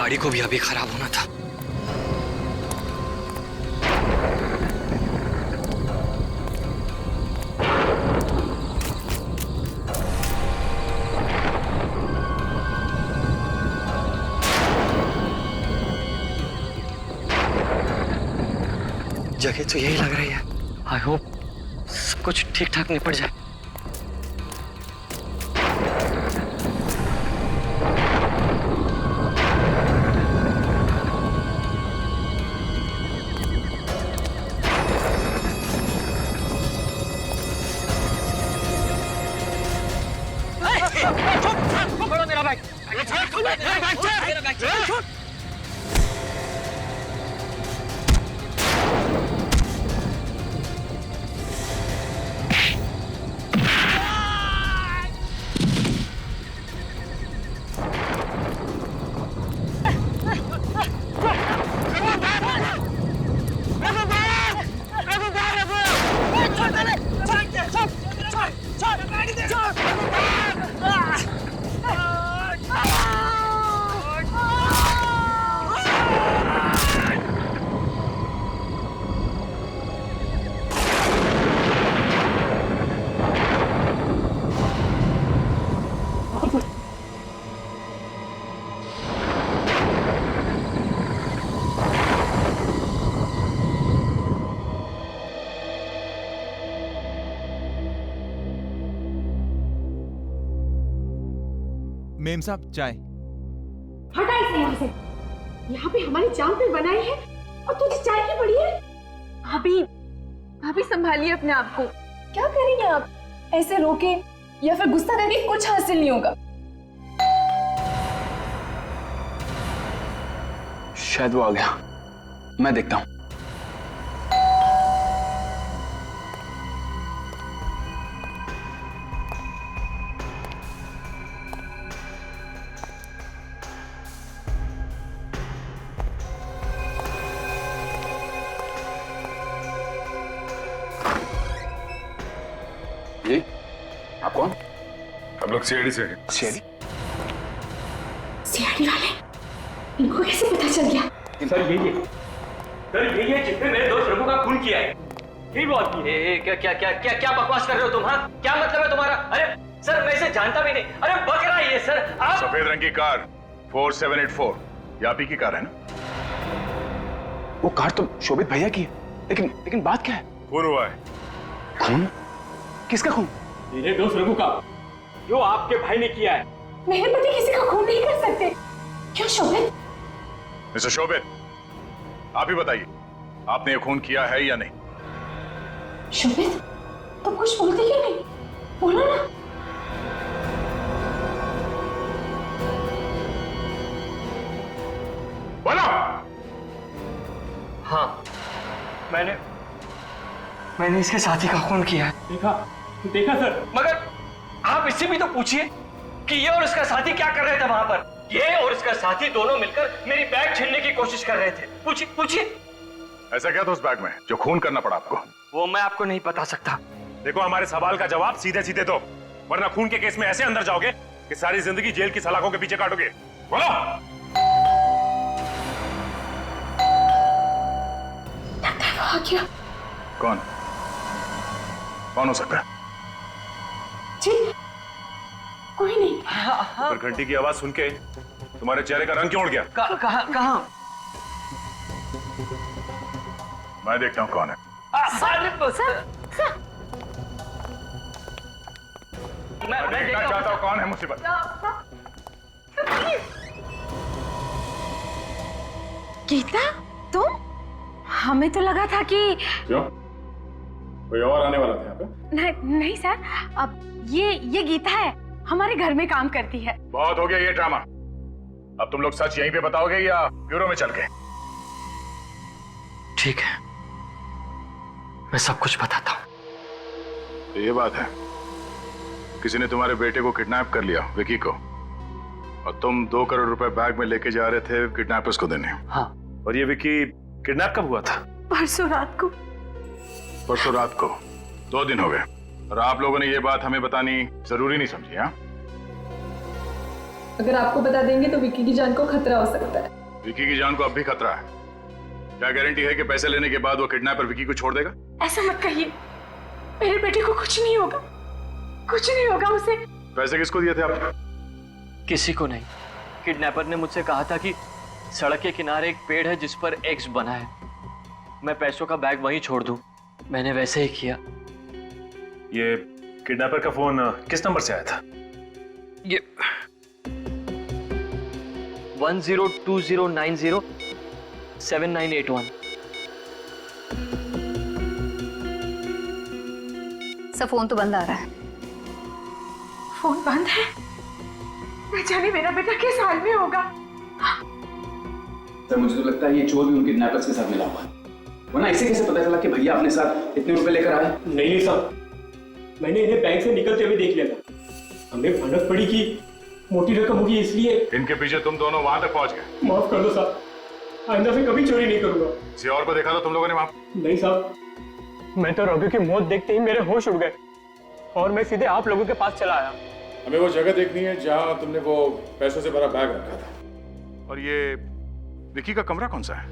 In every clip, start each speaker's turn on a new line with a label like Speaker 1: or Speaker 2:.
Speaker 1: गाड़ी को भी अभी खराब होना था। जगह तो यही लग रही है। आई होप सब कुछ ठीक ठाक निपट जाए। छोड़ो मेरा बैग। मेरा बैग छोड़।
Speaker 2: मेम साहब चाय।
Speaker 3: हटा इसे यहाँ से। यहाँ पे हमारी जान पे बनाई है और तुझे चाय की पड़ी है।
Speaker 4: भाभी भाभी संभालिए अपने आप को। क्या करेंगे आप? ऐसे रोके या फिर गुस्सा करके कुछ हासिल नहीं होगा।
Speaker 5: शायद वो आ गया, मैं देखता हूं। ये आप कौन?
Speaker 6: हम लोग सीआईडी से हैं।
Speaker 5: सीआईडी?
Speaker 3: सीआईडी वाले इनको कैसे पता चल गया?
Speaker 7: सर यही है, सर यही है जिसने मेरे दोस्त रघु का खून किया है। यही वो आदमी है। क्या क्या क्या क्या क्या बकवास कर रहे हो तुम? हाँ, क्या मतलब है तुम्हारा? अरे सर मैं इसे जानता भी नहीं। अरे बक रहा है ये सर। आप
Speaker 6: सफेद रंग की कार 4784 ये आप ही की कार है ना?
Speaker 5: वो कार तो शोभित भैया की है, लेकिन बात क्या है?
Speaker 6: खून हुआ है।
Speaker 5: खून? किसका खून?
Speaker 7: मेरे दोस्त रघु का, जो आपके भाई ने किया है।
Speaker 3: मेहरपति किसी का खून नहीं कर सकते। क्यों शोभित?
Speaker 6: मिस्टर शोभित, आप ही बताइए, आपने ये खून किया है या नहीं?
Speaker 3: शोभित, तुम कुछ बोलते क्यों नहीं? बोलो ना।
Speaker 6: बोलो।
Speaker 1: हाँ, मैंने इसके साथी का खून किया है।
Speaker 7: देखा सर।
Speaker 1: मगर आप इससे भी तो पूछिए कि ये और इसका साथी क्या कर रहे थे वहां पर। ये और इसका साथी दोनों मिलकर मेरी बैग छीनने की कोशिश कर रहे थे। पूछिए।
Speaker 6: ऐसा क्या था उस बैग में जो खून करना पड़ा आपको?
Speaker 1: वो मैं आपको नहीं बता सकता।
Speaker 6: देखो, हमारे सवाल का जवाब सीधे सीधे दो, वरना खून के केस में ऐसे अंदर जाओगे कि सारी जिंदगी जेल की सलाखों के पीछे काटोगे। बोलो।
Speaker 3: लगता है वो आ गया।
Speaker 6: कौन हो सकता है?
Speaker 3: जी कोई नहीं।
Speaker 6: पर घंटी की आवाज सुन के तुम्हारे चेहरे का रंग क्यों उड़ गया?
Speaker 1: कहां?
Speaker 6: मैं देखता हूं कौन है।
Speaker 1: मैं
Speaker 6: देखना चाहता हूं कौन है मुसीबत।
Speaker 4: गीता, तुम? हमें तो लगा था कि
Speaker 6: क्यों? कोई और आने वाला था यहाँ पे?
Speaker 4: नहीं सर, अब ये गीता है, हमारे घर में काम करती है।
Speaker 6: बहुत हो गया ये ड्रामा। अब तुम लोग सच यहीं पे बताओगे या ब्यूरो में चल के?
Speaker 1: ठीक है, मैं सब कुछ बताता हूं।
Speaker 6: तो ये बात है, किसी ने तुम्हारे बेटे को किडनैप कर लिया, विकी को, और तुम 2 करोड़ रुपए बैग में लेके जा रहे थे किडनैपर्स को देने।
Speaker 1: हाँ।
Speaker 6: और ये विकी किडनैप कब हुआ था?
Speaker 4: परसों रात को।
Speaker 6: परसों रात को? 2 दिन हो गए और आप लोगों ने ये बात हमें बतानी जरूरी नहीं समझी? हाँ,
Speaker 4: अगर आपको बता देंगे तो विक्की की जान को खतरा हो सकता है।
Speaker 6: विकी की जान को अब भी खतरा है। क्या गारंटी है कि पैसे लेने के बाद वो किडनैपर विकी को छोड़ देगा?
Speaker 3: ऐसा मत कहिए, मेरे बेटे को कुछ नहीं होगा, कुछ नहीं होगा उसे।
Speaker 6: पैसे किसको दिए थे आप?
Speaker 7: किसी को नहीं। किडनैपर ने मुझसे कहा था कि सड़क के किनारे एक पेड़ है जिस पर एक्स बना है, मैं पैसों का बैग वहीं छोड़ दूं। मैंने वैसे ही किया।
Speaker 8: ये किडनैपर का फोन किस नंबर से आया था?
Speaker 7: ये 1020907981।
Speaker 9: सब फोन तो बंद आ रहा है।
Speaker 3: फोन बंद है? न जाने मेरा बेटा किस हाल में होगा।
Speaker 5: सर मुझे तो लगता है ये चोर भी उन किडनैपर्स के साथ मिला हुआ है, वरना इसे कैसे पता चला कि भैया अपने साथ इतने रुपए लेकर आए?
Speaker 10: नहीं साहब, मैंने इन्हें बैंक से निकलते हुए देख लिया था। हमें भनक पड़ी कि मोटी रकम होगी, इसलिए
Speaker 6: इनके पीछे तुम दोनों वहां तक पहुंच गए।
Speaker 10: माफ कर दो साहब, आइंदा से कभी चोरी नहीं करूंगा।
Speaker 6: किसी और को देखा था तुम लोगों ने वहां?
Speaker 10: नहीं साहब, मैं तो रघु की मौत देखते ही मेरे होश उड़ गए और मैं सीधे आप लोगों के पास चला आया।
Speaker 11: हमें वो जगह देखनी है जहां तुमने वो पैसों से भरा बैग रखा था।
Speaker 6: और ये विकी का कमरा कौन सा है?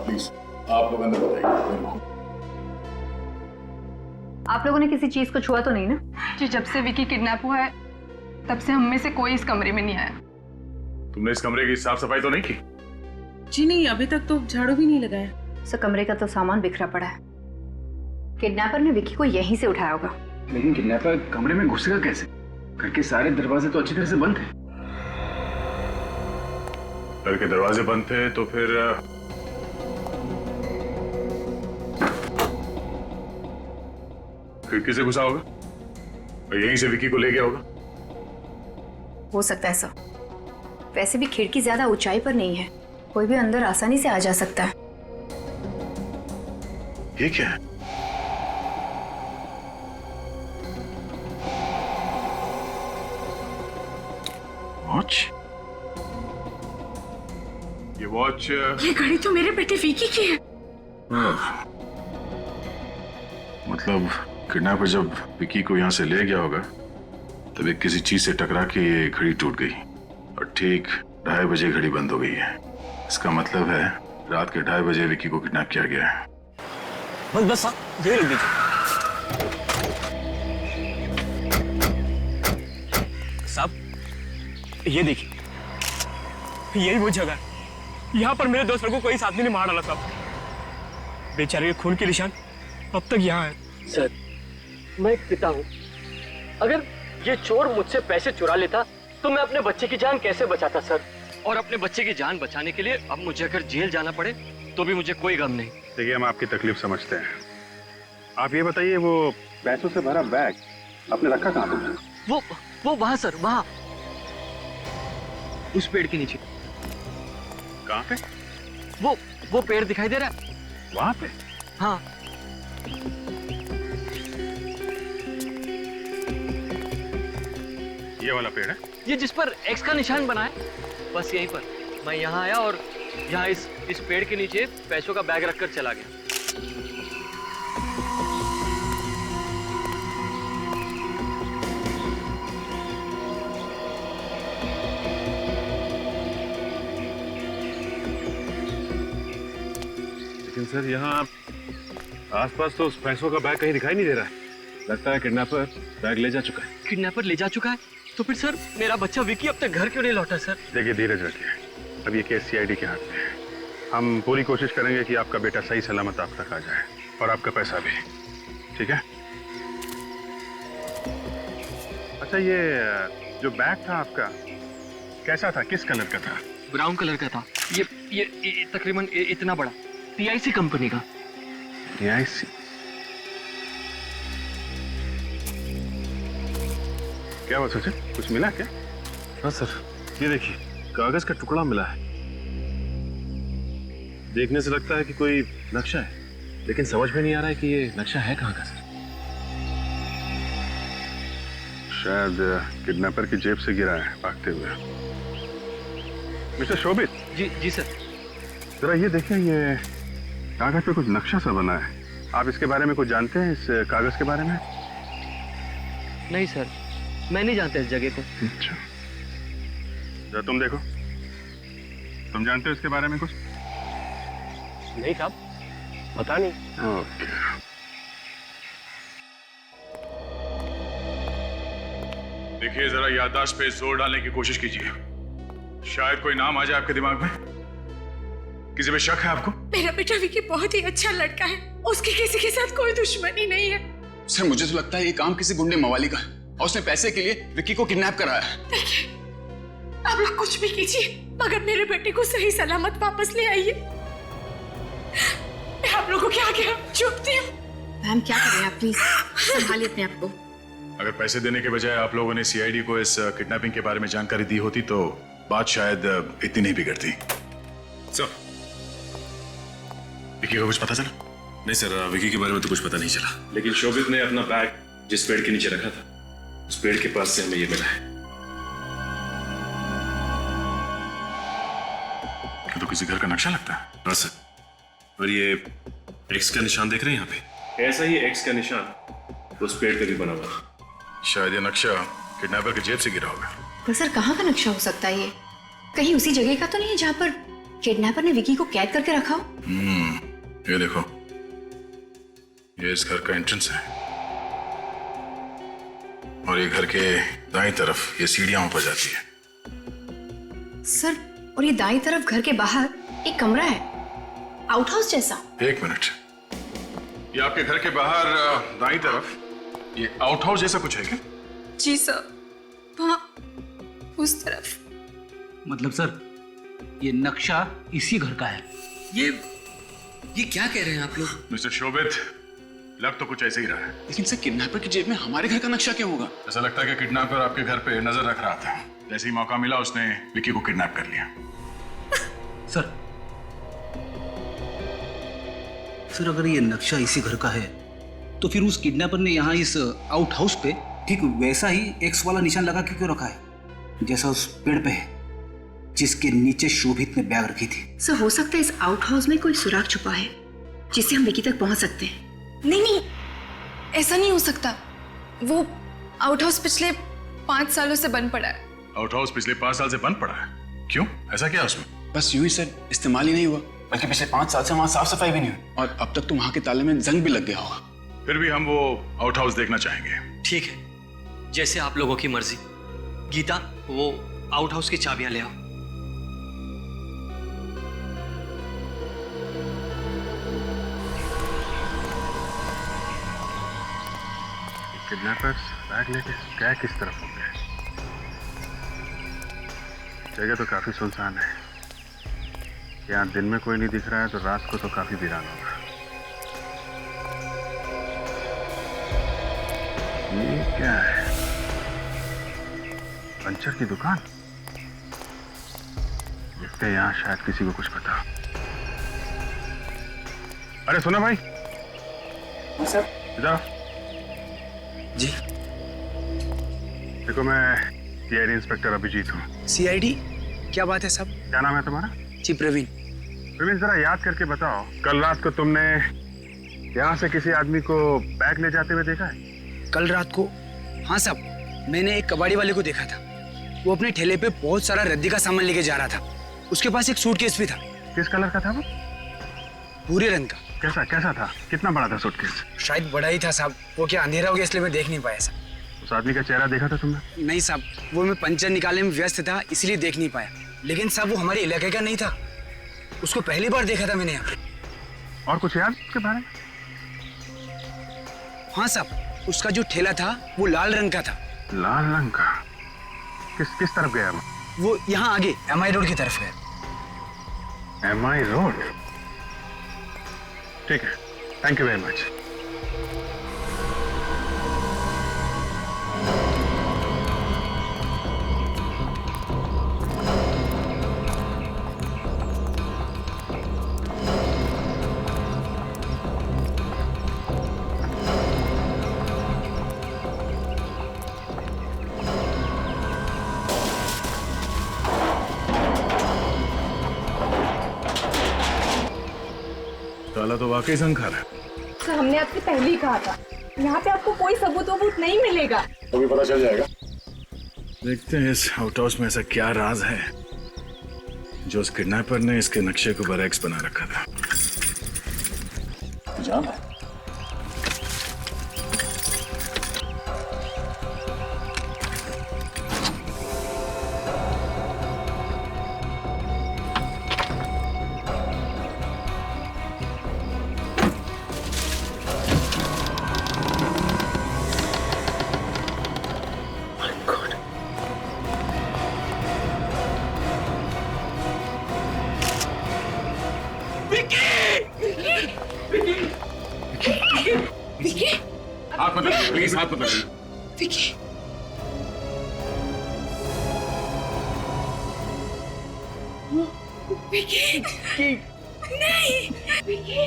Speaker 11: प्लीज आप लोग अंदर बताइए।
Speaker 9: आप लोगों ने किसी चीज को छुआ तो नहीं ना?
Speaker 4: जी, जब से विक्की किडनैप हुआ है तब से हम में से कोई इस कमरे में नहीं आया।
Speaker 6: तुमने इस कमरे की साफ सफाई तो नहीं की?
Speaker 3: जी नहीं, अभी तक तो झाड़ू भी नहीं लगाया।
Speaker 9: सर कमरे का तो सामान बिखरा पड़ा है। किडनैपर ने विक्की को यहीं से उठाया होगा।
Speaker 5: लेकिन किडनैपर कमरे में घुसेगा कैसे? घर के सारे दरवाजे तो अच्छी तरह से बंद थे।
Speaker 6: घर के दरवाजे बंद थे तो फिर खिड़की से घुसा होगा और यहीं से विकी को ले गया होगा।
Speaker 9: हो सकता है सर, वैसे भी खिड़की ज्यादा ऊंचाई पर नहीं है, कोई भी अंदर आसानी से आ जा सकता है।
Speaker 6: ये क्या है? वॉच? ये वॉच?
Speaker 3: ये घड़ी तो मेरे बेटे विकी की है।
Speaker 6: मतलब किडनैपर जब विकी को यहाँ से ले गया होगा तब एक किसी चीज से टकरा के ये घड़ी टूट गई और ठीक 2:30 बजे घड़ी बंद हो गई है। इसका मतलब है रात के 2:30 बजे विकी को किडनैप किया गया है।
Speaker 10: बस बस साहब, देर लग दीजिए। साहब ये देखिए, यही वो जगह है। यहाँ पर मेरे दोस्त को कोई आदमी ने मार डाला साहब। बेचारे के खून के निशान अब तक यहाँ है।
Speaker 7: सर, मैं एक पिता हूँ। अगर ये चोर मुझसे पैसे चुरा लेता तो मैं अपने बच्चे की जान कैसे बचाता सर? और अपने बच्चे की जान बचाने के लिए अब मुझे अगर जेल जाना पड़े तो भी मुझे कोई गम नहीं।
Speaker 6: देखिए, हम आपकी तकलीफ समझते हैं। आप ये बताइए, वो पैसों से भरा बैग आपने रखा कहाँ तुमने?
Speaker 7: वो वहाँ सर, वहाँ उस पेड़ के नीचे।
Speaker 6: कहाँ पे?
Speaker 7: वो पेड़ दिखाई दे रहा है
Speaker 6: वहाँ पे?
Speaker 7: हाँ।
Speaker 6: ये वाला पेड़ है?
Speaker 7: ये जिस पर एक्स का निशान बना है, बस यहीं पर। मैं यहाँ आया और यहाँ इस पेड़ के नीचे पैसों का बैग रखकर चला गया।
Speaker 11: लेकिन सर यहाँ आसपास तो उस पैसों का बैग कहीं दिखाई नहीं दे रहा है। लगता है किडनैपर बैग ले जा चुका है।
Speaker 7: किडनैपर ले जा चुका है? तो फिर सर मेरा बच्चा विकी अब तक घर क्यों नहीं लौटा सर?
Speaker 6: देखिए, धीरज रखिए। अब ये केस सीआईडी के हाथ में है। हम पूरी कोशिश करेंगे कि आपका बेटा सही सलामत आप तक आ जाए और आपका पैसा भी। ठीक है? अच्छा, ये जो बैग था आपका कैसा था? किस कलर का था?
Speaker 7: ब्राउन कलर का था। ये तकरीबन इतना बड़ा, PIC कंपनी का।
Speaker 6: PIC? क्या बात सचिन, कुछ मिला क्या?
Speaker 11: हाँ सर, ये देखिए, कागज का टुकड़ा मिला है। देखने से लगता है कि कोई नक्शा है, लेकिन समझ में नहीं आ रहा है कि ये नक्शा है कहाँ का सर।
Speaker 6: शायद किडनैपर की जेब से गिरा है भागते हुए। मिस्टर शोभित।
Speaker 7: जी सर।
Speaker 6: जरा ये देखिए, ये कागज पे कुछ नक्शा सा बना है।
Speaker 11: आप इसके बारे में कुछ जानते हैं, इस कागज के बारे में?
Speaker 7: नहीं सर, मैं नहीं जानता इस जगह को।
Speaker 11: अच्छा, जरा तुम देखो, तुम जानते हो इसके बारे में कुछ?
Speaker 10: नहीं साहब, पता नहीं।
Speaker 11: ओके। देखिए, जरा याददाश्त पे जोर डालने की कोशिश कीजिए। शायद कोई नाम आ जाए आपके दिमाग में। किसी पे शक है आपको?
Speaker 3: मेरा बेटा विकी बहुत ही अच्छा लड़का है, उसकी किसी के साथ कोई दुश्मनी नहीं है।
Speaker 5: सर मुझे तो लगता है ये काम किसी गुंडे मवाली का है और उसने पैसे के लिए विक्की को किडनैप कराया है।
Speaker 3: देखिए, आप लोग कुछ भी कीजिए मगर मेरे बेटे को सही सलामत वापस ले आइए। मैं आप लोगों के आगे झुकती हूँ।
Speaker 9: मैम क्या करें आप, प्लीज संभालिए अपने आप को।
Speaker 6: अगर पैसे देने के बजाय आप लोगों ने सीआईडी को इस किडनैपिंग के बारे में जानकारी दी होती तो बात शायद इतनी नहीं बिगड़ती।
Speaker 11: सर,
Speaker 6: विकी को कुछ पता चला?
Speaker 11: नहीं सर, विकी के बारे में तो कुछ पता नहीं चला, लेकिन शोभित ने अपना बैग जिस पेड़ के नीचे रखा था, उस पेड़ के पास से हमें ये मिला है।
Speaker 6: तो किसी घर का नक्शा लगता है।
Speaker 11: हाँ सर, और ये एक्स का निशान देख रहे हैं यहाँ पे, ऐसा ही एक्स का निशान उस पेड़ पे भी बना हुआ।
Speaker 6: शायद ये नक्शा किडनैपर की जेब से गिरा होगा।
Speaker 9: पर सर कहाँ का नक्शा हो सकता है ये? कहीं उसी जगह का तो नहीं है जहाँ पर किडनैपर ने विकी को कैद करके रखा हो?
Speaker 6: ये देखो, ये इस घर का एंट्रेंस है और ये घर के दाईं तरफ ये सीढ़ियां ऊपर जाती है।
Speaker 9: सर, और ये दाईं तरफ घर के बाहर एक कमरा है, आउट हाउस जैसा।
Speaker 6: एक मिनट, ये आपके घर के बाहर दाईं तरफ ये आउट हाउस जैसा कुछ है क्या?
Speaker 4: जी सर, वहाँ उस तरफ।
Speaker 12: मतलब सर ये नक्शा इसी घर का है। ये क्या कह रहे हैं आप लोग?
Speaker 6: मिस्टर शोभित, लग तो कुछ ऐसे ही रहा है।
Speaker 5: लेकिन सर किडनैपर की जेब में हमारे घर का नक्शा क्यों होगा?
Speaker 6: ऐसा लगता है कि किडनैपर आपके घर पे नजर रख रहा था। जैसे ही मौका मिला उसने विकी को किडनैप कर लिया।
Speaker 12: सर अगर ये नक्शा इसी घर का है तो फिर उस किडनैपर ने यहाँ इस आउट हाउस पे ठीक वैसा ही एक्स वाला निशान लगा के क्यों रखा है जैसा उस पेड़ पे है जिसके नीचे शोभित ने बैग रखी थी?
Speaker 9: सर हो सकता है इस आउट हाउस में कोई सुराग छुपा है जिससे हम विकी तक पहुंच सकते हैं।
Speaker 4: नहीं, ऐसा नहीं हो सकता। वो आउट हाउस पिछले 5 सालों से बंद पड़ा है।
Speaker 6: आउट हाउस पिछले 5 साल से बंद पड़ा है? क्यों, ऐसा क्या उसमें?
Speaker 5: बस यूं ही सर, इस्तेमाल ही नहीं हुआ, बल्कि पिछले 5 साल से वहाँ साफ सफाई भी नहीं हुई और अब तक तो वहाँ के ताले में जंग भी लग गया होगा।
Speaker 6: फिर भी हम वो आउट हाउस देखना चाहेंगे।
Speaker 7: ठीक है, जैसे आप लोगों की मर्जी। गीता, वो आउट हाउस की चाबियां ले आओ।
Speaker 11: किडनैपर्स बैग लेके क्या किस तरफ हो गए? जगह तो काफी सुनसान है। यहाँ दिन में कोई नहीं दिख रहा है तो रात को तो काफी वीरान होगा। ये क्या है? पंचर की दुकान। देखते हैं, यहाँ शायद किसी को कुछ पता। अरे सुना भाई,
Speaker 5: सर
Speaker 11: इधर
Speaker 12: जी।
Speaker 11: देखो, मैं सीआईडी इंस्पेक्टर अभिजीत हूँ।
Speaker 12: सीआईडी? क्या बात है साहब?
Speaker 11: क्या नाम है तुम्हारा?
Speaker 12: जी प्रवीण।
Speaker 11: प्रवीण, जरा याद करके बताओ, कल रात को तुमने यहाँ से किसी आदमी को बैग ले जाते हुए देखा है?
Speaker 12: कल रात को? हाँ साहब, मैंने एक कबाड़ी वाले को देखा था। वो अपने ठेले पे बहुत सारा रद्दी का सामान लेके जा रहा था। उसके पास एक सूटकेस भी था।
Speaker 11: किस कलर का था वो?
Speaker 12: भूरे रंग का।
Speaker 11: कैसा था? कितना बड़ा था सूटकेस?
Speaker 12: शायद बड़ा ही था साहब, वो क्या अंधेरा हो गया इसलिए मैं देख नहीं पाया साहब।
Speaker 11: उस आदमी का चेहरा देखा था तुमने?
Speaker 12: नहीं साहब, वो मैं पंचर निकालने में व्यस्त था इसलिए देख नहीं पाया। लेकिन साहब वो हमारे इलाके का नहीं था, उसको पहली बार देखा था मैंने यहाँ।
Speaker 11: और कुछ याद उसके बारे में?
Speaker 12: हाँ साहब, उसका जो ठेला था वो लाल रंग का था।
Speaker 11: लाल रंग का? किस तरफ गया
Speaker 12: वो यहाँ आगे MI रोड की तरफ गया।
Speaker 11: MI road? ठीक है, थैंक यू वेरी मच।
Speaker 6: ताला तो वाकई संखार है।
Speaker 4: सर हमने आपसे पहले ही कहा था, यहाँ पे आपको कोई सबूत वबूत नहीं मिलेगा।
Speaker 11: तो भी पता चल जाएगा। देखते हैं इस आउट हाउस में ऐसा क्या राज है जो उस किडनैपर ने इसके नक्शे को बरैक्स बना रखा था। जाम है। हाथ मत लगाइए प्लीज, हाथ मत लगाइए।
Speaker 3: विकी, विकी, नहीं, विकी।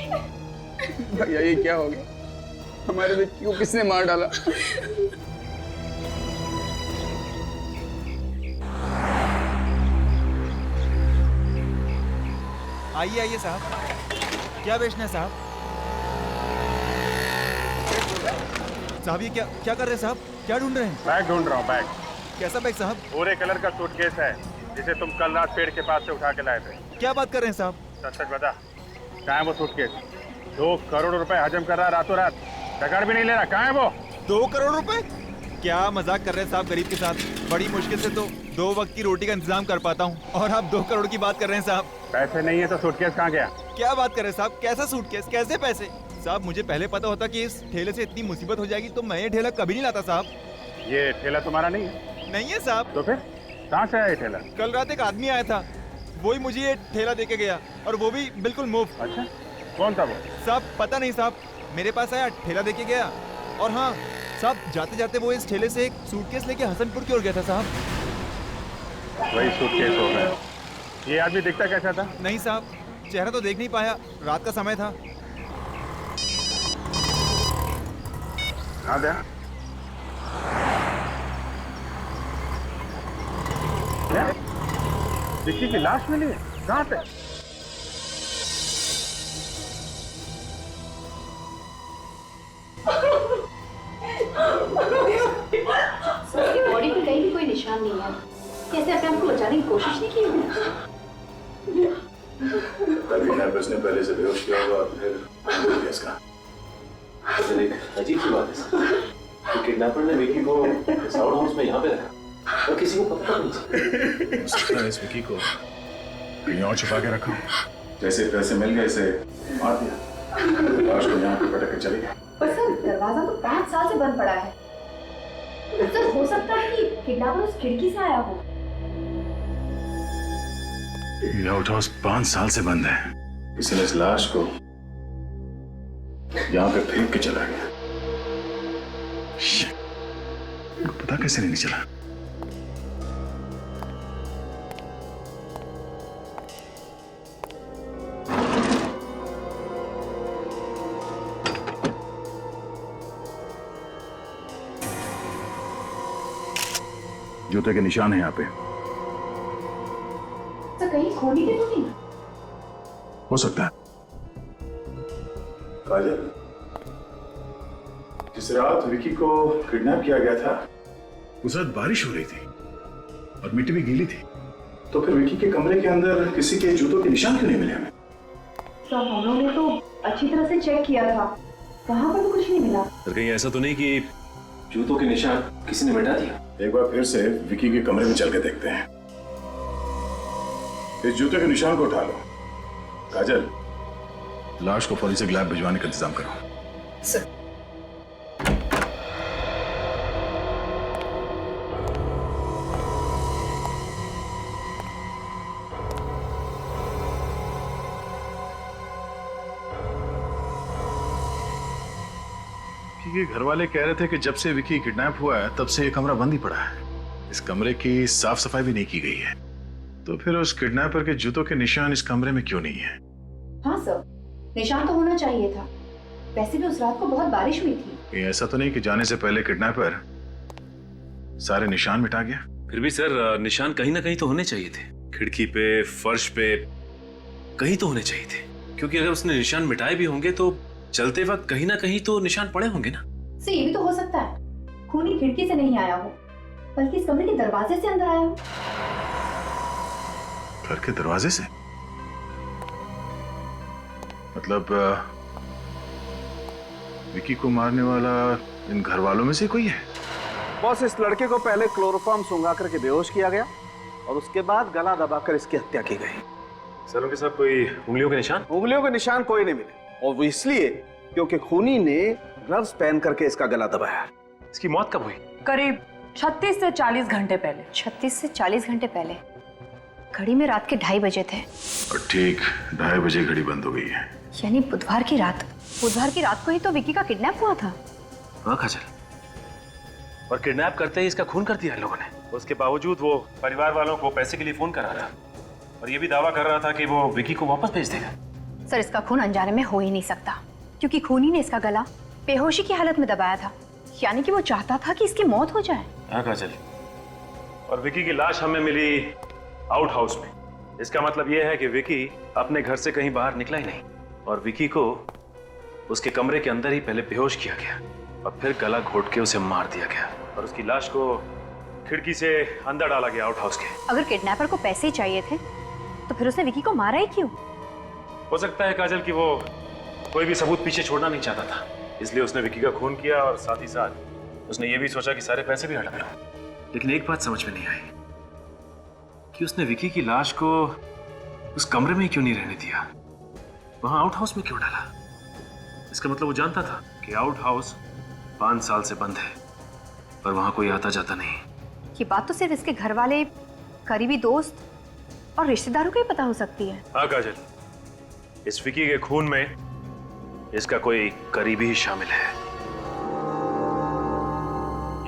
Speaker 5: भैया ये क्या हो गया? हमारे विक्की को किसने मार डाला?
Speaker 2: आइए आइए साहब, क्या बेचना है साहब? साहब ये क्या क्या कर रहे हैं साहब? क्या ढूंढ रहे हैं?
Speaker 8: बैग ढूंढ रहा हूँ। बैग?
Speaker 2: कैसा बैग साहब?
Speaker 8: भूरे कलर का सूटकेस है जिसे तुम कल रात पेड़ के पास से उठा के लाए थे।
Speaker 2: क्या बात कर रहे हैं साहब?
Speaker 8: सच सच बता, कहाँ है वो सूटकेस? 2 करोड़ रुपए हजम कर रहा है रातों रात, टकर भी नहीं ले रहा। कहाँ है वो?
Speaker 2: 2 करोड़ रुपए? क्या मजाक कर रहे हैं साहब गरीब के साथ? बड़ी मुश्किल से तो 2 वक्त की रोटी का इंतजाम कर पाता हूँ और आप 2 करोड़ की बात कर रहे हैं साहब।
Speaker 8: पैसे नहीं है तो सूटकेस कहाँ गया?
Speaker 2: क्या बात कर रहे हैं साहब? कैसा सूटकेस, कैसे पैसे? साहब मुझे पहले पता होता कि इस ठेले से इतनी मुसीबत हो जाएगी तो मैं ये ठेला कभी नहीं लाता साहब।
Speaker 8: ये ठेला तुम्हारा नहीं है?
Speaker 2: नहीं है साहब।
Speaker 8: तो फिर कहाँ से आया ये ठेला?
Speaker 2: कल रात एक आदमी आया था, वही मुझे ये ठेला देके गया और वो भी बिल्कुल मुफ्त।
Speaker 8: अच्छा, कौन था वो?
Speaker 2: साहब पता नहीं साहब, मेरे पास आया, ठेला देके गया और हाँ साहब जाते जाते वो इस ठेले से एक सूटकेस लेके हसनपुर की ओर गया था साहब।
Speaker 8: वही सूटकेस हो गया। ये आदमी दिखता कैसा था?
Speaker 2: नहीं साहब, चेहरा तो देख नहीं पाया, रात का समय था।
Speaker 8: हाँ दे। क्या? विक्की की लाश मिली है? कहाँ पे?
Speaker 9: उसकी बॉडी पे कहीं भी कोई निशान नहीं है। कैसे अपने आप को बचाने की कोशिश नहीं की?
Speaker 11: किडनैपर्स ने पहले से बेहोश किया होगा और फिर इसका।
Speaker 7: एक अजीब सी बात है सर, किडनैपर ने विकी को इस आउट हाउस में यहाँ पे रखा और किसी को पता नहीं चला।
Speaker 11: हो सकता है इस विकी को कहीं और छुपा के रखा। जैसे पैसे मिल गए इसे मार दिया, लाश को यहाँ पे पटक के चली गई।
Speaker 9: पर सर दरवाजा तो 5 साल से बंद पड़ा है। सर हो सकता है कि किडनैपर उस खिड़की से आया हो।
Speaker 11: ये आउट हाउस 5 साल से बंद है। किसी ने इस लाश को यहाँ पे फेंक के चला गया। पता कैसे नहीं चला? जूते के निशान है यहाँ पे।
Speaker 9: तो कहीं खोली के तो नहीं?
Speaker 11: हो सकता है। काजल, जिस रात विकी को किडनैप किया गया था उस रात बारिश हो रही थी और मिट्टी भी गीली थी, तो फिर विकी के कमरे के अंदर किसी के जूतों के निशान क्यों नहीं मिले हमें?
Speaker 9: सर हम लोगों ने तो अच्छी तरह से चेक किया था, वहां पर भी कुछ नहीं मिला।
Speaker 6: तो कहीं ऐसा तो नहीं कि
Speaker 7: जूतों के निशान किसी ने मिटा दिया?
Speaker 11: एक बार फिर से विकी के कमरे में चल के देखते हैं। इस जूते के निशान को उठा लो। काजल, लाश को फॉरेंसिक लैब भिजवाने का इंतजाम करो।
Speaker 9: सर
Speaker 11: कि घर वाले कह रहे थे कि जब से विकी किडनैप हुआ है तब से ये कमरा बंद ही पड़ा है। इस कमरे की साफ सफाई भी नहीं की गई है, तो फिर उस किडनैपर के जूतों के निशान इस कमरे में क्यों नहीं है?
Speaker 9: हाँ सर, निशान तो होना चाहिए था। वैसे भी उस रात को बहुत बारिश हुई थी।
Speaker 11: ये ऐसा तो नहीं कि जाने से पहले किडनैपर सारे निशान मिटा गया?
Speaker 6: फिर भी सर निशान कहीं ना कहीं तो होने चाहिए थे, खिड़की पे, फर्श पे, कहीं तो होने चाहिए थे। क्योंकि अगर उसने निशान मिटाए भी होंगे तो
Speaker 11: चलते वक्त कहीं ना कहीं तो निशान पड़े होंगे ना।
Speaker 9: सर ये भी तो हो सकता है खूनी खिड़की से नहीं आया हो बल्कि इस कमरे के दरवाजे से अंदर आया हो।
Speaker 11: घर के दरवाजे से? मतलब विकी को मारने वाला इन घर वालों में से कोई है?
Speaker 13: बॉस, इस लड़के को पहले क्लोरोफॉर्म सुंघा करके बेहोश किया गया और उसके बाद गला दबाकर इसकी हत्या की गई।
Speaker 11: सर उनके साथ कोई उंगलियों के निशान?
Speaker 13: उंगलियों के निशान कोई नहीं मिले और वो इसलिए क्योंकि खूनी ने ग्लव्स पहन करके इसका गला दबाया।
Speaker 11: इसकी मौत कब हुई?
Speaker 4: करीब 36 से 40 घंटे पहले।
Speaker 9: 36 से 40 घंटे पहले? घड़ी में रात के 2:30 बजे थे
Speaker 11: और ठीक 2:30 बजे घड़ी बंद हो गई है।
Speaker 9: यानी बुधवार की रात को ही तो विकी का किडनैप हुआ था।
Speaker 11: हाँ काजल, और किडनैप करते ही इसका खून कर दिया इन लोगों ने। उसके बावजूद वो परिवार वालों को पैसे के लिए फोन कर रहा था और ये भी दावा कर रहा था कि वो विकी को वापस भेज देगा।
Speaker 9: सर इसका खून अनजाने में हो ही नहीं सकता क्योंकि खूनी ने इसका गला बेहोशी की हालत में दबाया था, यानी कि वो चाहता था कि इसकी मौत हो जाए।
Speaker 11: हाँ काजल, और विकी की लाश हमें मिली आउट हाउस में। इसका मतलब ये है कि विकी अपने घर से कहीं बाहर निकला ही नहीं और विकी को उसके कमरे के अंदर ही पहले बेहोश किया गया और फिर गला घोट के उसे मार दिया गया और उसकी लाश को खिड़की से अंदर डाला गया आउट हाउस के।
Speaker 9: अगर किडनैपर को पैसे ही चाहिए थे तो फिर उसने विकी को मारा ही क्यों?
Speaker 11: हो सकता है काजल कि वो कोई भी सबूत पीछे छोड़ना नहीं चाहता था, इसलिए उसने विकी का खून किया और साथ ही साथ उसने ये भी सोचा कि सारे पैसे भी हड़प लो। लेकिन एक बात समझ में नहीं आई कि उसने विकी की लाश को उस कमरे में क्यों नहीं रहने दिया, वहां आउट हाउस में क्यों डाला? इसका मतलब वो जानता था कि आउट हाउस 5 साल से बंद है और वहां कोई आता जाता नहीं।
Speaker 9: ये बात तो सिर्फ इसके घर वाले, करीबी दोस्त और रिश्तेदारों को ही पता हो सकती है।
Speaker 11: हाँ काजल, इस विकी के खून में इसका कोई करीबी ही शामिल है।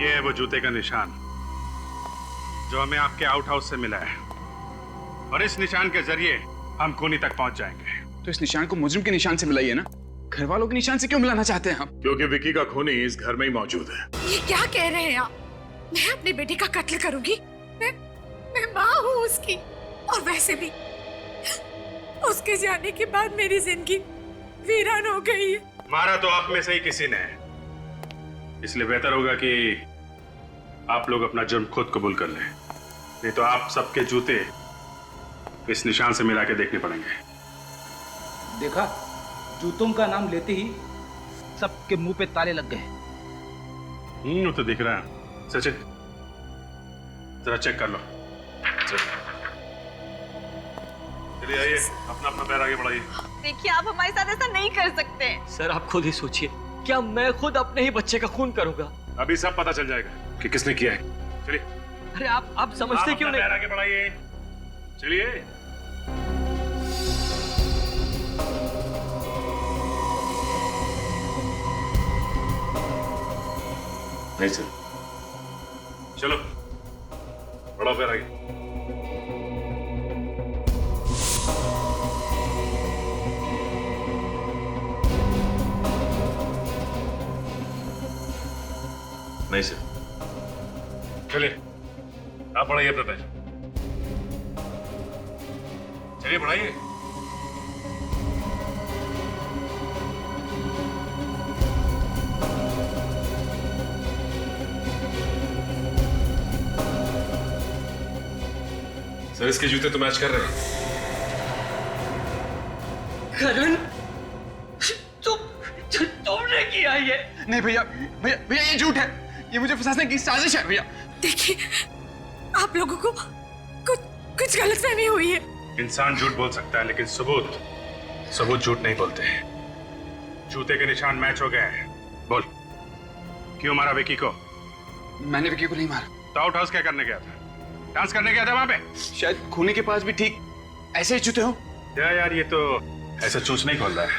Speaker 8: ये है वो जूते का निशान जो हमें आपके आउट हाउस से मिला है और इस निशान के जरिए हम खूनी तक पहुंच जाएंगे।
Speaker 5: तो इस निशान को मुजरिम के निशान से मिलाइए ना, घर वालों के निशान से क्यों मिलाना चाहते हैं आप?
Speaker 11: क्योंकि विकी का खूनी इस घर में ही मौजूद है।
Speaker 3: ये क्या कह रहे हैं आप? मैं अपनी बेटी का कत्ल करूंगी? मैं माँ हूँ उसकी, और वैसे भी उसके जाने के बाद मेरी जिंदगी वीरान हो गई है।
Speaker 8: मारा तो आप में से ही किसी ने, इसलिए बेहतर होगा कि आप लोग अपना जुर्म खुद कबूल कर लें, नहीं तो आप सबके जूते इस निशान से मिला के देखने पड़ेंगे।
Speaker 12: देखा, जूतों का नाम लेते ही सबके मुंह पे ताले लग गए।
Speaker 8: वो तो दिख रहा है। सचिन जरा चेक कर लो। चलिए आइए, अपना अपना पैर आगे बढ़ाइए।
Speaker 4: देखिए आप हमारे साथ ऐसा नहीं कर सकते।
Speaker 7: सर आप खुद ही सोचिए, क्या मैं खुद अपने ही बच्चे का खून करूंगा?
Speaker 8: अभी सब पता चल जाएगा कि किसने किया है। चलिए।
Speaker 7: अरे आप समझते क्यों नहीं?
Speaker 8: पैर आगे बढ़ाइए। चलिए। नहीं सर, चलो बढ़ाओ पैर आगे। नहीं सर, चलिए आप बढ़ाइए अपना पैर। चलिए बढ़ाइए। सर इसके जूते तो मैच कर रहे हैं।
Speaker 7: करण, तुमने किया ये?
Speaker 5: नहीं भैया, भैया भैया ये झूठ है, ये मुझे फंसाने की साजिश है भैया।
Speaker 3: देखिए आप लोगों को कुछ गलतफहमी हुई है।
Speaker 8: इंसान झूठ बोल सकता है लेकिन सबूत झूठ नहीं बोलते हैं। जूते के निशान मैच हो गए हैं। बोल, क्यों मारा विकी को?
Speaker 5: मैंने विकी को नहीं मारा।
Speaker 8: तो आउट हाउस क्या करने गया था? डांस करने गया था वहां पे?
Speaker 5: शायद खूनी के पास भी ठीक ऐसे ही जूते हो।
Speaker 8: यार ये तो ऐसा चूच नहीं खोल रहा है।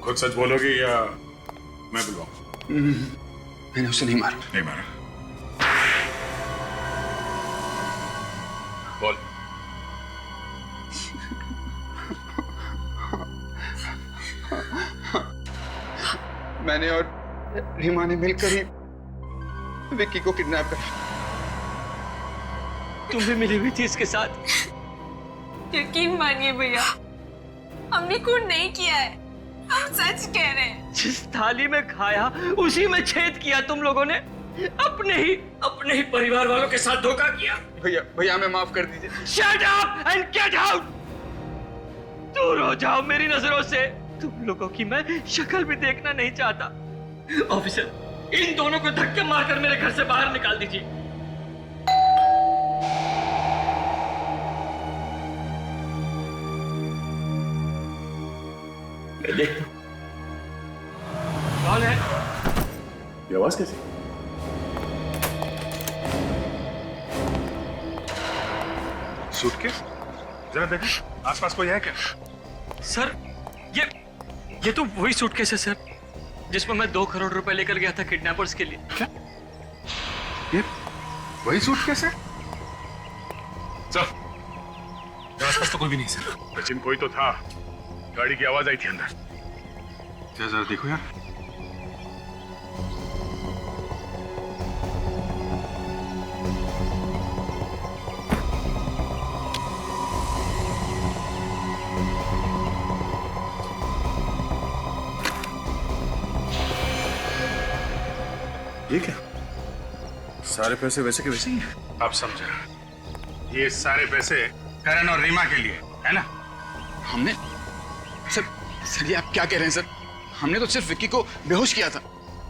Speaker 8: खुद सच बोलोगी या मैं बुलवाऊं?
Speaker 5: मैंने उसे नहीं मारा।
Speaker 8: नहीं मारा? बोल।
Speaker 5: मैंने और रीमा ने मिलकर ही विक्की को किडनैप करा।
Speaker 7: तुम भी मिली हुई थी इसके साथ?
Speaker 4: यकीन मानिए भैया, हमने खून नहीं किया है। हम सच कह रहे हैं।
Speaker 7: जिस थाली में खाया उसी में छेद किया तुम लोगों ने। अपने ही परिवार वालों के साथ धोखा किया।
Speaker 5: भैया हमें माफ कर दीजिए।
Speaker 7: Shut up and get out! दूर हो जाओ मेरी नजरों से। तुम लोगों की मैं शक्ल भी देखना नहीं चाहता। ऑफिसर, इन दोनों को धक्के मारकर मेरे घर से बाहर निकाल दीजिए। मैं देखता हूं कौन है।
Speaker 6: ये आवाज कैसी?
Speaker 8: सूटकेस? जरा देखो आसपास कोई है क्या?
Speaker 7: सर ये तो वही सूटकेस है सर, जिसमें मैं 2 करोड़ रुपए लेकर गया था किडनैपर्स के लिए।
Speaker 8: क्या? ये वही सूटकेस है? चल। आसपास तो कोई भी नहीं सर। सचिन कोई तो था। गाड़ी की आवाज आई थी अंदर। जरा देखो यार।
Speaker 6: ये क्या? सारे पैसे वैसे के वैसे ही हैं।
Speaker 8: अब समझा। ये सारे पैसे करण और रीमा के लिए है ना?
Speaker 5: हमने सर ये आप क्या कह रहे हैं सर? हमने तो सिर्फ विक्की को बेहोश किया था,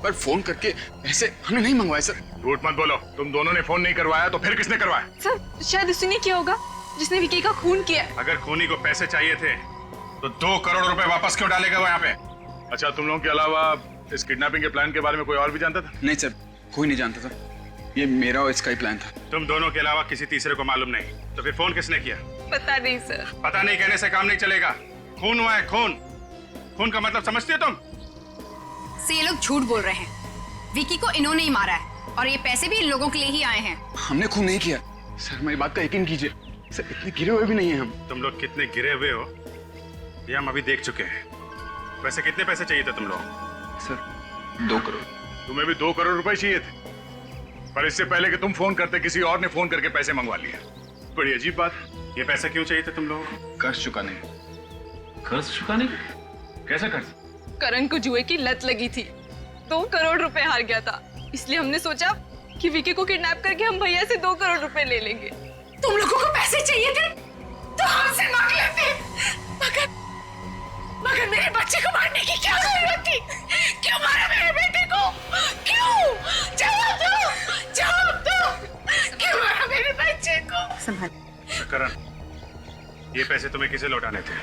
Speaker 5: पर फोन करके पैसे हमने नहीं मंगवाए सर।
Speaker 8: झूठ मत बोलो। तुम दोनों ने फोन नहीं करवाया तो फिर किसने करवाया?
Speaker 4: सर शायद उसी ने किया होगा जिसने विकी का खून किया।
Speaker 8: अगर खूनी को पैसे चाहिए थे तो 2 करोड़ रुपए वापस क्यों डालेगा वो यहाँ पे? अच्छा, तुम लोगों के अलावा इस किडनैपिंग के प्लान के बारे में कोई और भी जानता था?
Speaker 5: नहीं सर, कोई नहीं जानता था। ये मेरा और इसका ही प्लान था।
Speaker 8: तुम दोनों के अलावा किसी तीसरे को मालूम नहीं? तो फिर फोन किसने किया?
Speaker 4: पता नहीं सर।
Speaker 8: पता नहीं कहने से काम नहीं चलेगा। खून हुआ है, खून। खून का मतलब समझती हो तुम?
Speaker 9: ये लोग झूठ बोल रहे हैं। विकी को इन्होंने ही मारा है और ये पैसे भी इन लोगों के लिए ही आए हैं।
Speaker 5: हमने खून नहीं किया सर, मेरी बात का यकीन कीजिए सर। इतने गिरे हुए भी नहीं है हम।
Speaker 8: तुम लोग कितने गिरे हुए हो ये हम अभी देख चुके हैं। वैसे कितने पैसे चाहिए थे तुम लोग?
Speaker 5: सर 2 करोड़।
Speaker 8: तुम्हें भी 2 करोड़ रुपए चाहिए थे, पर इससे पहले कि तुम फोन करते किसी और ने फोन करके पैसे मंगवा लिए। बड़ी अजीब बात। ये पैसे क्यों चाहिए थे तुम लोगों को?
Speaker 5: कर्ज चुकाने।
Speaker 8: कर्ज चुकाने? कैसा कर्ज?
Speaker 4: करण को जुए की लत लगी थी। 2 करोड़ रुपए हार गया था, इसलिए हमने सोचा कि विकी को किडनैप करके हम भैया से 2 करोड़ रुपए ले लेंगे।
Speaker 3: तुम लोगों को पैसे चाहिए थे तो हमसे मांग लेते, मगर मेरे बच्चे को मारने की क्या जरूरत थी? क्यों मारा मेरे बेटे को? क्यों? जवाब दो। क्यों मारा मेरे बच्चे को?
Speaker 9: संभाल।
Speaker 8: करण, ये पैसे तुम्हें किसे लौटाने थे?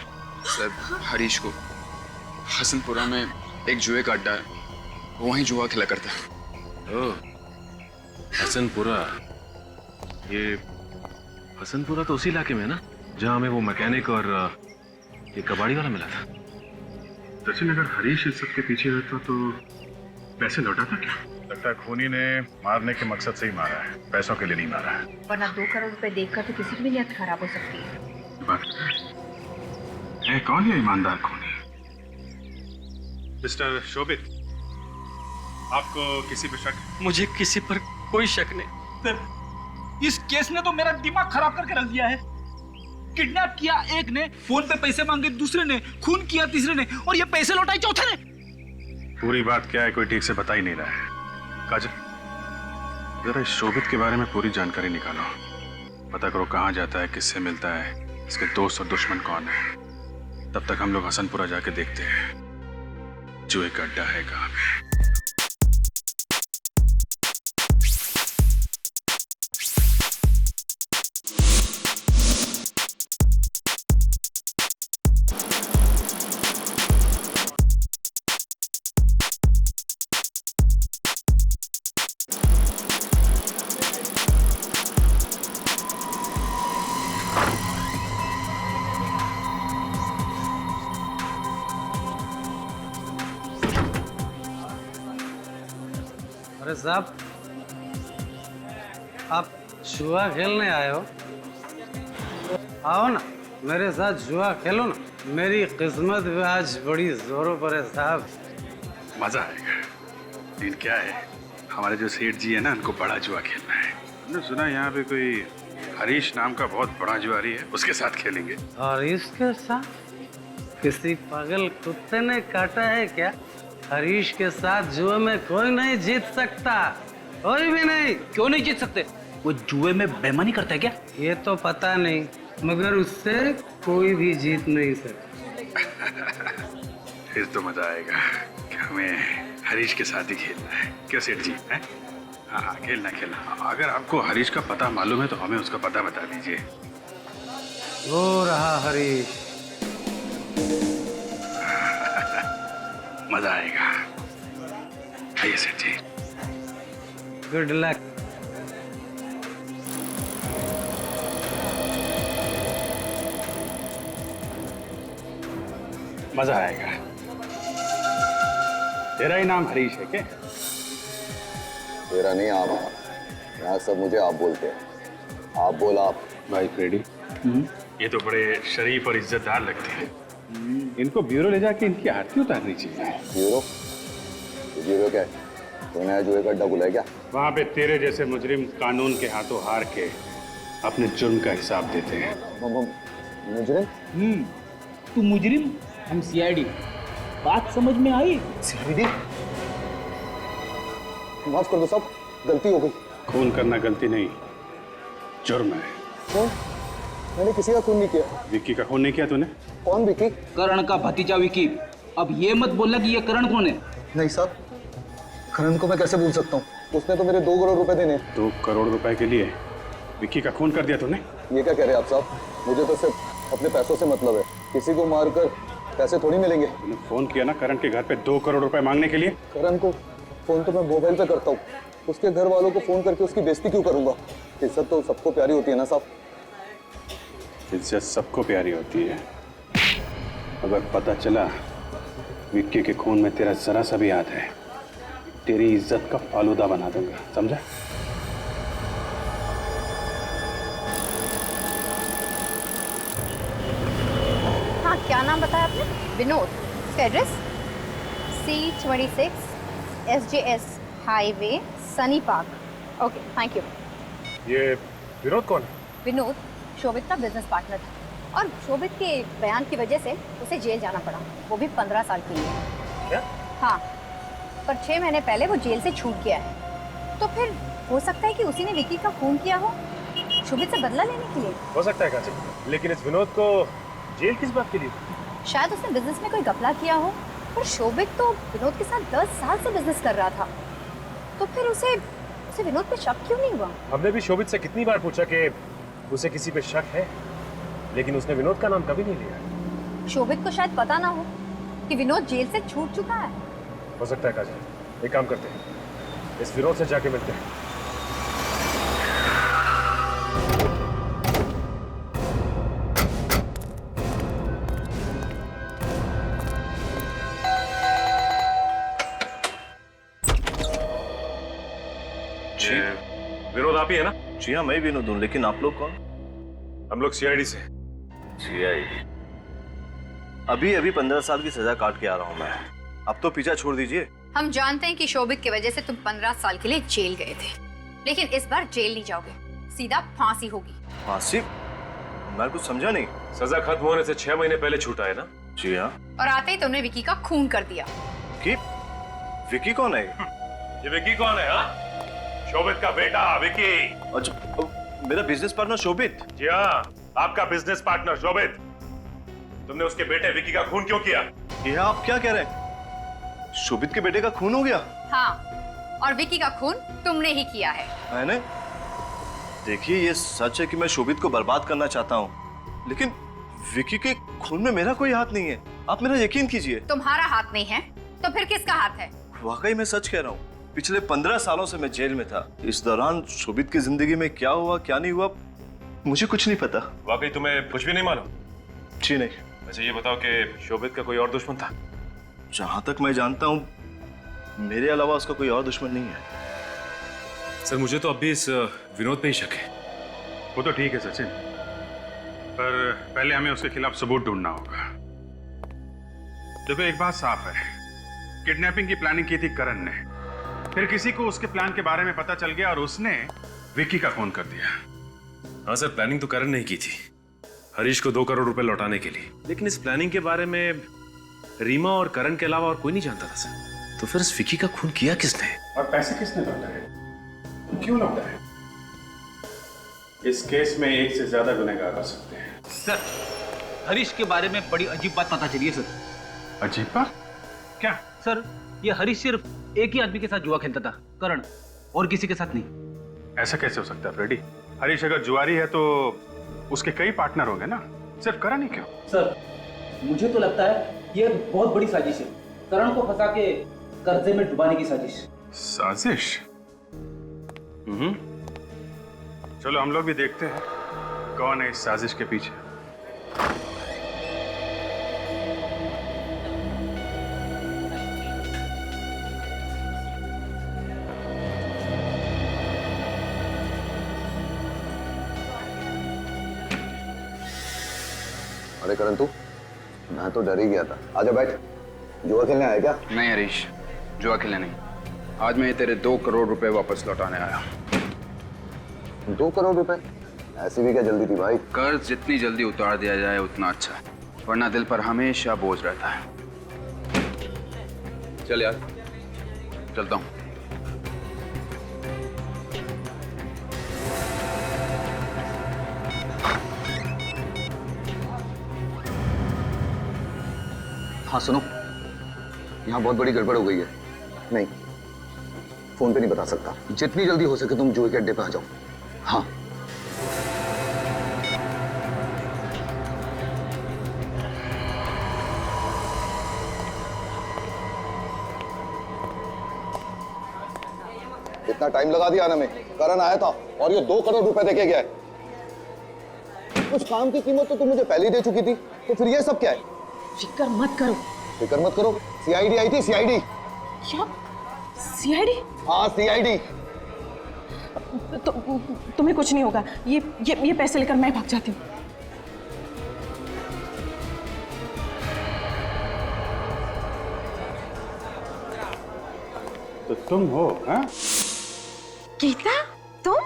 Speaker 5: सर हरीश को। हसनपुरा में एक जुए का अड्डा है, वहीं जुआ खेला करता है।
Speaker 6: ओह, हसनपुरा। ये हसनपुरा तो उसी इलाके में है ना जहाँ हमें वो मैकेनिक और ये कबाड़ी वाला मिला था।
Speaker 8: सचिन, अगर हरीश इस सब के पीछे रहता तो पैसे लौटाता क्या? लगता है खूनी ने मारने के मकसद से ही मारा है, पैसों के लिए नहीं मारा है।
Speaker 9: वरना 2 करोड़ रुपए देखकर तो किसी की भी नीयत खराब हो सकती है।
Speaker 8: बात है कौन है ईमानदार खूनी? मिस्टर शोभित, आपको किसी पर शक?
Speaker 7: मुझे किसी पर कोई शक नहीं।
Speaker 12: सर इस केस ने तो मेरा दिमाग खराब करके रख दिया है। किडनैप किया एक ने, फोन पे पैसे मांगे दूसरे ने, खून किया तीसरे ने, और ये पैसे लौटाए चौथे ने।
Speaker 8: पूरी बात क्या है कोई ठीक से बता ही नहीं रहा है। काजल, जरा इस शोभित के बारे में पूरी जानकारी निकालो। पता करो कहाँ जाता है, किससे मिलता है, इसके दोस्त और दुश्मन कौन है। तब तक हम लोग हसनपुरा जाके देखते हैं जुए का अड्डा है कहाँ पे।
Speaker 13: अरे साहब, आप जुआ खेलने आए हो? आओ ना, मेरे साथ जुआ खेलो ना। मेरी किस्मत भी आज बड़ी जोरों पर है साहब।
Speaker 8: मजा आएगा। लेकिन क्या है, हमारे जो सेठ जी है ना, उनको बड़ा जुआ खेलना है। हमने सुना यहाँ पे कोई हरीश नाम का बहुत बड़ा जुआरी है, उसके साथ खेलेंगे।
Speaker 13: और इसके साथ? किसी पागल कुत्ते ने काटा है क्या? हरीश के साथ जुए में कोई नहीं जीत सकता, कोई भी नहीं।
Speaker 12: क्यों नहीं जीत सकते? वो जुए में बेईमानी करता है क्या?
Speaker 13: ये तो पता नहीं, मगर उससे कोई भी जीत नहीं सकता।
Speaker 8: फिर तो मजा आएगा कि हमें हरीश के साथ ही खेलना है। क्यों सेठ जी? हैं? हाँ, खेलना खेलना। अगर आपको हरीश का पता मालूम है तो हमें उसका पता बता दीजिए।
Speaker 13: वो रहा हरीश।
Speaker 8: मजा आएगा। आइए सेठ जी।
Speaker 13: Good luck.
Speaker 8: मजा आएगा। तेरा ही नाम हरीश है क्या?
Speaker 14: तेरा नहीं आप, यहाँ सब मुझे आप बोलते हैं। आप बोल आप।
Speaker 8: भाई फ्रेडी, ये तो बड़े शरीफ और इज्जतदार लगते हैं। इनको ब्यूरो ले जाके इनकी आरती उतारनी चाहिए।
Speaker 14: ब्यूरो? ब्यूरो क्या है? तो नया जुए का अड्डा खुला है क्या?
Speaker 8: वहाँ पे तेरे जैसे मुजरिम कानून के हाथों हार के अपने जुर्म का हिसाब देते हैं।
Speaker 14: मुजरिम?
Speaker 12: तू मुजरिम, हम सीआईडी। बात समझ में आई?
Speaker 14: सीआईडी? माफ कर दो साहब, गलती हो गई।
Speaker 8: खून करना गलती नहीं, जुर्म है।
Speaker 14: कौन? मैंने किसी का खून नहीं किया।
Speaker 8: विक्की का खून नहीं किया तूने?
Speaker 14: कौन विक्की?
Speaker 12: करण का भतीजा विक्की। अब ये मत बोलना कि ये करण कौन है।
Speaker 14: नहीं साहब, करण को मैं कैसे भूल सकता हूँ? उसने तो मेरे 2 करोड़ रुपए देने।
Speaker 8: 2 करोड़ रुपए के लिए विक्की का खून कर दिया तूने?
Speaker 14: ये क्या कह रहे हैं आप साहब? मुझे तो सिर्फ अपने पैसों से मतलब है। किसी को मारकर पैसे थोड़ी मिलेंगे।
Speaker 8: तूने फोन किया ना करण के घर पे 2 करोड़ रुपए मांगने के लिए?
Speaker 14: करण को फोन तो मैं मोबाइल पे करता हूँ, उसके घर वालों को फोन करके उसकी बेइज्जती क्यों करूंगा? इज्जत तो सबको प्यारी होती है ना साहब।
Speaker 8: इज्जत सबको प्यारी होती है। अगर पता चला विक्की के खून में तेरा जरा सा भी हाथ है, तेरी इज्जत का फालूदा बना दूंगा, समझा?
Speaker 9: हाँ, क्या नाम बताया आपने? विनोद। इसका address C26 SJS highway Sunny park. Okay, thank you.
Speaker 8: ये विनोद कौन है?
Speaker 9: विनोद शोभित का बिजनेस पार्टनर था और शोभित के बयान की वजह से उसे जेल जाना पड़ा, वो भी 15 साल के लिए।
Speaker 8: क्या?
Speaker 9: हाँ, पर 6 महीने पहले वो जेल से छूट गया है। तो फिर हो सकता है कि उसी ने विक्की का खून किया हो, शोभित से बदला लेने के लिए।
Speaker 8: हो सकता है काजी, लेकिन इस विनोद को जेल किस बात के लिए?
Speaker 9: शायद उसने बिजनेस में कोई घपला किया हो, पर शोभित तो विनोद के साथ 10 साल से बिजनेस कर रहा था, तो फिर उसे विनोद पे शक क्यों नहीं हुआ?
Speaker 8: हमने भी शोभित से कितनी बार पूछा कि उसे किसी पे शक है, लेकिन उसने विनोद का नाम कभी नहीं लिया।
Speaker 9: शोभित को शायद पता ना हो कि विनोद जेल से छूट चुका है।
Speaker 8: हो सकता है काजल, एक काम करते हैं, इस विनोद से जाके मिलते हैं। विनोद आप ही है ना?
Speaker 15: जी हाँ, मैं विनोद हूँ, लेकिन आप लोग कौन?
Speaker 8: हम लोग सीआईडी से।
Speaker 15: सीआईडी? अभी 15 साल की सजा काट के आ रहा हूँ मैं। अब तो पीछा छोड़ दीजिए।
Speaker 9: हम जानते हैं कि शोभित की वजह से तुम 15 साल के लिए जेल गए थे, लेकिन इस बार जेल नहीं जाओगे, सीधा फांसी होगी।
Speaker 15: फांसी? मैं कुछ समझा नहीं।
Speaker 8: सजा खत्म होने से 6 महीने पहले छूटा है ना?
Speaker 15: जी हाँ।
Speaker 9: और आते ही तुमने विक्की का खून कर दिया।
Speaker 15: कि विक्की कौन है?
Speaker 8: ये विक्की कौन है? हाँ, शोभित का बेटा विक्की।
Speaker 15: अच्छा, मेरा बिजनेस पार्टनर शोभित?
Speaker 8: जी हाँ, आपका बिजनेस पार्टनर शोभित। तुमने उसके बेटे विक्की का खून क्यों किया?
Speaker 15: ये आप क्या कह रहे हैं? शोभित के बेटे का खून हो गया?
Speaker 9: हाँ, और विक्की का खून तुमने ही किया है।
Speaker 15: मैंने? देखिए, ये सच है कि मैं शोभित को बर्बाद करना चाहता हूँ, लेकिन विक्की के खून में मेरा कोई हाथ नहीं है। आप मेरा यकीन कीजिए।
Speaker 9: तुम्हारा हाथ नहीं है तो फिर किसका हाथ है?
Speaker 15: वाकई मैं सच कह रहा हूँ। पिछले 15 सालों से मैं जेल में था। इस दौरान शोभित की जिंदगी में क्या हुआ क्या नहीं हुआ मुझे कुछ नहीं पता।
Speaker 8: वाकई तुम्हें कुछ भी नहीं मालूम?
Speaker 15: जी नहीं।
Speaker 8: वैसे ये बताओ कि शोभित का कोई और दुश्मन था?
Speaker 15: जहां तक मैं जानता हूं मेरे अलावा उसका कोई और दुश्मन नहीं है।
Speaker 8: सर, मुझे तो अब भी इस विनोद पे ही शक है। वो तो ठीक है सचिन, पर पहले हमें उसके खिलाफ सबूत ढूंढना होगा। देखो, एक बात साफ है, किडनैपिंग की प्लानिंग की थी करण ने, फिर किसी को उसके प्लान के बारे में पता चल गया और उसने विक्की का खून कर दिया। हाँ सर, प्लानिंग तो करण ने की थी। हरीश को 2 करोड़ रुपए लौटाने के लिए। लेकिन इस प्लानिंग के बारे में रीमा और करण के अलावा और कोई नहीं जानता था सर।
Speaker 15: तो फिर इस विकी का खून किया किसने?
Speaker 8: और पैसे किसने लौटा है? क्यों लौटा है? इस केस में एक से ज्यादा गुनहगार हो सकते हैं।
Speaker 12: सर, हरीश के बारे में बड़ी अजीब बात पता चली है सर।
Speaker 8: अजीब बात? क्या?
Speaker 12: सर, ये हरीश सिर्फ एक ही आदमी के साथ जुआ खेलता था, करण, और किसी के साथ नहीं।
Speaker 8: ऐसा कैसे हो सकता है फ्रेडी? हरीश अगर जुआरी है तो उसके कई पार्टनर होंगे ना, सिर्फ करण ही क्यों?
Speaker 12: सर, मुझे तो लगता है ये बहुत बड़ी साजिश है, करण को फंसा के कर्जे में डुबाने की साजिश।
Speaker 8: साजिश? चलो हम लोग भी देखते हैं कौन है इस साजिश के पीछे।
Speaker 14: अरे करण, तू? मैं तो डर ही गया था। आजा बैठ। जुआ खेलने आया क्या?
Speaker 5: नहीं हरीश, जुआ खेलने नहीं। आज मैं तेरे 2 करोड़ रुपए वापस लौटाने आया।
Speaker 14: 2 करोड़ रुपए? ऐसी भी क्या जल्दी थी भाई?
Speaker 5: कर्ज जितनी जल्दी उतार दिया जाए उतना अच्छा है, वरना दिल पर हमेशा बोझ रहता है। चल यार, चलता हूँ।
Speaker 14: हाँ सुनो, यहाँ बहुत बड़ी गड़बड़ हो गई है। नहीं, फोन पे नहीं बता सकता। जितनी जल्दी हो सके तुम जुए के अड्डे पे आ जाओ। हाँ। इतना टाइम लगा दिया आने में। करण आया था और ये 2 करोड़ रुपए देके गया है। उस काम की कीमत तो तुम मुझे पहले ही दे चुकी थी, तो फिर ये सब क्या है?
Speaker 3: फिक्र मत करो।
Speaker 14: फिक्र मत करो? सीआईडी आई थी, सीआईडी।
Speaker 3: क्या? सीआईडी?
Speaker 14: हाँ सीआईडी।
Speaker 3: तो तुम्हें कुछ नहीं होगा। ये पैसे लेकर मैं भाग जाती हूँ।
Speaker 8: तो तुम हो? हाँ?
Speaker 3: गीता, तुम?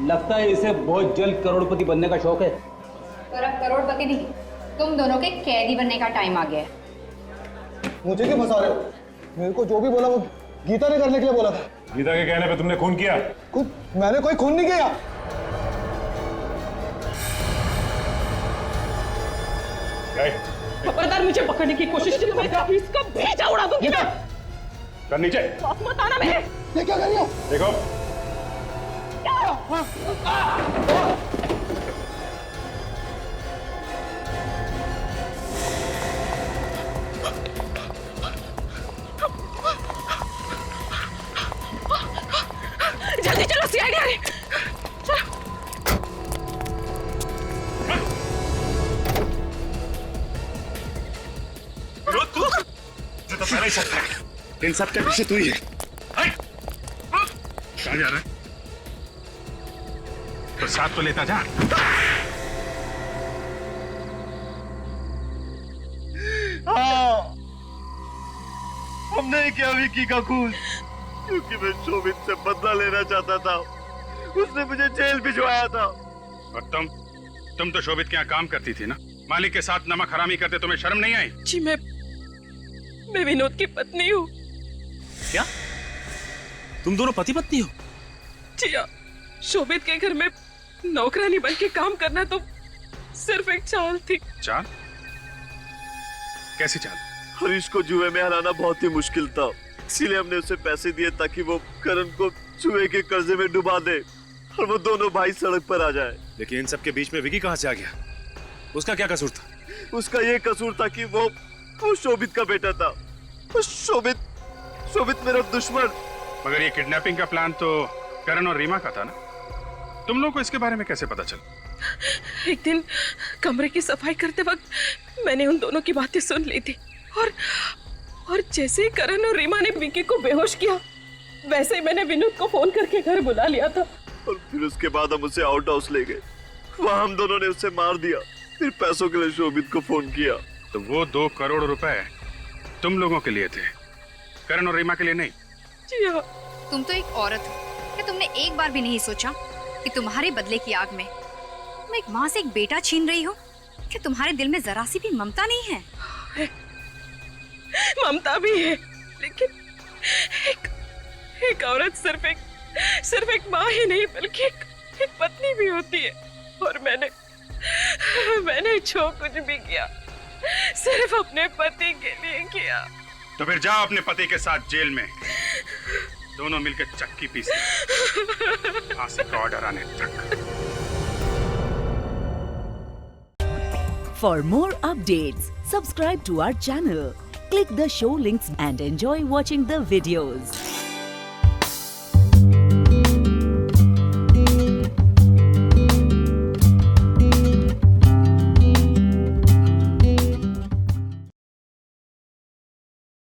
Speaker 12: लगता है इसे बहुत जल्द करोड़पति बनने का शौक है।
Speaker 9: पर अब करोड़पति नहीं, तुम दोनों के कैदी बनने का टाइम आ गया है।
Speaker 14: मुझे क्यों फंसा रहे हो? मेरे को जो भी बोला वो गीता ने करने के लिए बोला था।
Speaker 8: गीता के कहने पे तुमने खून किया?
Speaker 14: मैंने कोई खून नहीं किया।
Speaker 3: खबरदार मुझे पकड़ने की कोशिश की तो मैं इसका भेजा उड़ा दूंगी।
Speaker 8: कर नीचे।
Speaker 3: मत आना मेरे।
Speaker 14: ये क्या कर रही हो?
Speaker 8: देखो।
Speaker 3: जल्दी चलो, सीआईडी आ रही। चलो।
Speaker 8: तू तो पहले ही सकता है। इन सब के पीछे तू ही है। कहाँ जा रहा है? तो साथ तो लेता जा।
Speaker 15: हाँ, हमने किया विकी का खून, क्योंकि मैं शोभित से बदला लेना चाहता था। उसने मुझे जेल भिजवाया था।
Speaker 8: और तुम तो शोभित के यहाँ काम करती थी ना? मालिक के साथ नमक हरामी करते तुम्हें शर्म नहीं आई?
Speaker 3: जी मैं विनोद की पत्नी हूँ।
Speaker 8: क्या? तुम दोनों पति पत्नी हो?
Speaker 3: जी हाँ, शोभित के घर में नौकरानी बन के काम करना तो सिर्फ एक चाल थी।
Speaker 8: चाल? कैसी चाल?
Speaker 15: हरीश को जुए में हराना बहुत ही मुश्किल था, इसीलिए हमने उसे पैसे दिए ताकि वो करण को जुए के कर्जे में डुबा दे और वो दोनों भाई सड़क पर आ जाए।
Speaker 8: लेकिन इन सब के बीच में विकी कहाँ से आ गया? उसका क्या कसूर था?
Speaker 15: उसका ये कसूर था कि वो शोभित का बेटा था। शोभित मेरा दुश्मन।
Speaker 8: मगर ये किडनैपिंग का प्लान तो करण और रीमा का था ना? तुम लोगों को इसके बारे में कैसे पता चला?
Speaker 3: एक दिन कमरे की सफाई करते वक्त मैंने उन दोनों की बातें सुन ली थी और जैसे ही करण और रीमा ने विकी को बेहोश किया, वैसे ही मैंने विनोद को फोन करके घर बुला लिया था।
Speaker 15: और फिर उसके बाद हम उसे आउट हाउस ले गए। वहां हम दोनों ने उसे मार दिया, फिर पैसों के लिए शोभित को फोन किया।
Speaker 8: तो वो 2 करोड़ रुपए तुम लोगों के लिए थे, करण और रीमा के लिए नहीं?
Speaker 3: जी हाँ।
Speaker 9: तुम तो एक औरत हो, क्या तुमने एक बार भी नहीं सोचा कि तुम्हारे बदले की आग में तुम एक माँ से एक बेटा छीन रही हो? कि तुम्हारे दिल में जरा सी भी ममता नहीं है?
Speaker 4: ममता भी है, लेकिन एक औरत सिर्फ एक माँ ही नहीं बल्कि एक पत्नी भी होती है। और मैंने जो कुछ भी किया सिर्फ अपने पति के लिए किया।
Speaker 8: तो फिर जाओ अपने पति के साथ जेल में, दोनों मिलकर चक्की पीसे, फांसी का ऑर्डर आने तक।
Speaker 16: For more updates, subscribe to our channel, click the show links and enjoy watching the videos.